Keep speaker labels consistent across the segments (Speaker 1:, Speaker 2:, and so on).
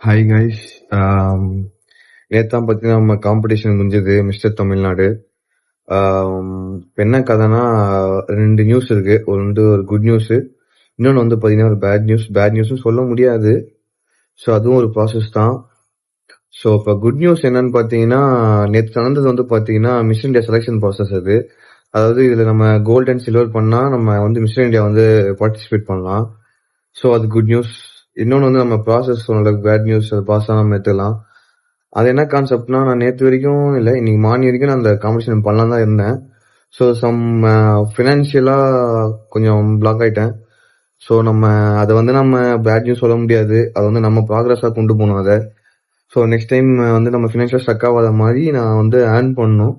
Speaker 1: Hi guys. நேத்தான் பார்த்தீங்கன்னா நம்ம competition முடிஞ்சது மிஸ்டர் தமிழ்நாடு. இப்ப என்ன கதைனா, ரெண்டு நியூஸ் இருக்கு. ஒரு குட் நியூஸ், இன்னொன்று வந்து பார்த்தீங்கன்னா ஒரு பேட் நியூஸ். பேட் நியூஸ்னு சொல்ல முடியாது, ஸோ அதுவும் ஒரு ப்ராசஸ் தான். ஸோ இப்போ குட் நியூஸ் என்னன்னு பார்த்தீங்கன்னா, நேற்று நடந்தது வந்து பார்த்தீங்கன்னா மிஸ் இந்தியா செலெக்ஷன் ப்ராசஸ் அது. அதாவது இதில் நம்ம கோல்டு அண்ட் சில்வர் பண்ணால் நம்ம வந்து மிஸ் இந்தியா வந்து பார்ட்டிசிபேட் பண்ணலாம். ஸோ அது குட் நியூஸ். இன்னொன்று வந்து நம்ம ப்ராசஸ் பேட் நியூஸ், அது பாஸ் ஆகாம நம்ம எடுத்துக்கலாம். அது என்ன கான்செப்ட்னா, நான் நேற்று வரைக்கும் இல்லை, இன்னைக்கு மார்னிங் வரைக்கும் நான் அந்த காம்படிஷன் பண்ணலாம் தான் இருந்தேன். ஸோ சம் ஃபினான்ஷியலாக கொஞ்சம் பிளாக் ஆகிட்டேன். ஸோ நம்ம அதை வந்து நம்ம பேட் நியூஸ் சொல்ல முடியாது, அதை வந்து நம்ம ப்ராக்ரஸாக கொண்டு போகணும் அதை. ஸோ நெக்ஸ்ட் டைம் வந்து நம்ம ஃபினான்ஷியலாக ஸ்டக் ஆகாத மாதிரி நான் வந்து ஏர்ன் பண்ணணும்,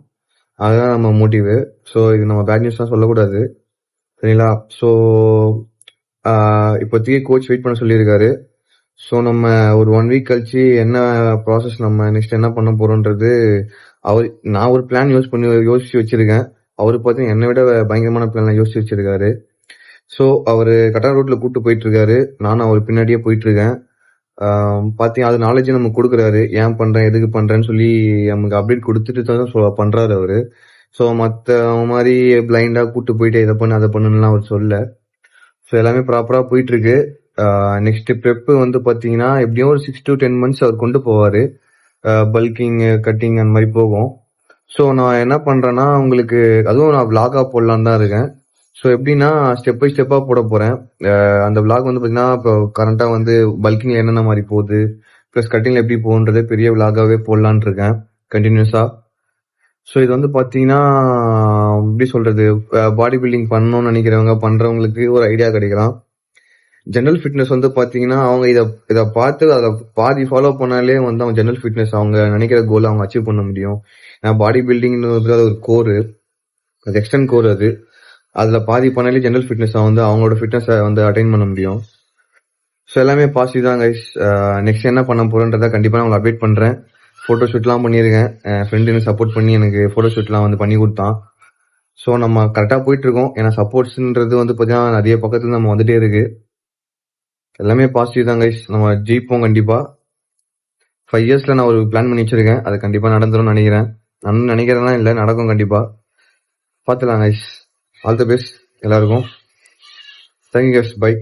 Speaker 1: அதுதான் நம்ம மோட்டிவு. ஸோ இது நம்ம பேட் நியூஸ்லாம் சொல்லக்கூடாது, சரிங்களா? ஸோ இப்போதைக்கு கோச் வெயிட் பண்ண சொல்லியிருக்காரு. ஸோ நம்ம ஒரு 1 வீக் கழிச்சு என்ன ப்ராசஸ், நம்ம நெக்ஸ்ட் என்ன பண்ண போறோன்றது நான் ஒரு பிளான் யோசிச்சு வச்சிருக்கேன். அவரு பார்த்தீங்கன்னா என்னை விட பயங்கரமான பிளான் யோசிச்சு வச்சிருக்காரு. ஸோ அவரு கரெக்டான ரோட்ல கூட்டு போயிட்டு இருக்காரு, நானும் அவர் பின்னாடியே போயிட்டு இருக்கேன். பார்த்தீங்கன்னா அது நாலேஜ் நமக்கு கொடுக்குறாரு, ஏன் பண்றேன் எதுக்கு பண்றேன்னு சொல்லி நமக்கு அப்டேட் கொடுத்துட்டு தான் பண்றாரு அவரு. ஸோ மற்ற மாதிரி பிளைண்டா கூட்டு போயிட்டு இதை பண்ணு அதை பண்ணுலாம் அவர் சொல்ல. ஸோ எல்லாமே ப்ராப்பரா போயிட்டு இருக்கு. நெக்ஸ்ட் ப்ரெப் வந்து பாத்தீங்கன்னா எப்படியும் ஒரு 6 to 10 months அவர் கொண்டு போவாரு. பல்கிங், கட்டிங் அந்த மாதிரி போகும். ஸோ நான் என்ன பண்றேன்னா, உங்களுக்கு அதுவும் நான் விளாகா போடலான்னு தான் இருக்கேன். ஸோ எப்படின்னா ஸ்டெப் பை ஸ்டெப்பா போட போறேன். அந்த விளாக் வந்து பாத்தீங்கன்னா இப்போ கரண்டா வந்து பல்கிங்ல என்னென்ன மாதிரி போகுது, பிளஸ் கட்டிங்ல எப்படி போகுன்றது பெரிய விளாகாவே போடலான் இருக்கேன் கண்டினியூஸா. ஸோ இது வந்து பாத்தீங்கன்னா எப்படி சொல்றது, பாடி பில்டிங் பண்ணணும்னு நினைக்கிறவங்க பண்றவங்களுக்கு ஒரு ஐடியா கிடைக்கலாம். ஜெனரல் ஃபிட்னஸ் வந்து பாத்தீங்கன்னா அவங்க இதை பார்த்து அதை பாதி ஃபாலோ பண்ணாலே வந்து அவங்க ஜெனரல் ஃபிட்னஸ் அவங்க நினைக்கிற கோலை அவங்க அச்சீவ் பண்ண முடியும். ஏன்னா பாடி பில்டிங்னு அது ஒரு கோரு, அது எக்ஸ்டர்ன் கோர், அது அதுல பாதி பண்ணாலே ஜெனரல் ஃபிட்னஸ் வந்து அவங்களோட ஃபிட்னஸை வந்து அட்டைன் பண்ண முடியும். ஸோ எல்லாமே பாசிட்டிவ் தான் கைஸ். நெக்ஸ்ட் என்ன பண்ண போறேன்றதை கண்டிப்பா நான் உங்களுக்கு அப்டேட் பண்றேன். ஃபோட்டோ ஷூட்லாம் பண்ணியிருக்கேன், என் ஃப்ரெண்டு எனக்கு சப்போர்ட் பண்ணி எனக்கு ஃபோட்டோ ஷூட்லாம் வந்து பண்ணி கொடுத்தான். ஸோ நம்ம கரெக்டாக போயிட்டு இருக்கோம். ஏன்னா சப்போர்ட்ஸ்ன்றது வந்து பார்த்தீங்கன்னா நிறைய பக்கத்துல நம்ம வந்துட்டே இருக்கு. எல்லாமே பாசிட்டிவ் தான் கைஸ். நம்ம ஜெயிப்போம் கண்டிப்பா. 5 yearsல நான் ஒரு பிளான் பண்ணி வச்சிருக்கேன், அது கண்டிப்பா நடந்துரும் நினைக்கிறேன். நான் நினைக்கிறேன்னா இல்லை, நடக்கும் கண்டிப்பா. பார்த்துலாம் கைஸ். ஆல் தி பெஸ்ட் எல்லாருக்கும். Thank you guys. பை.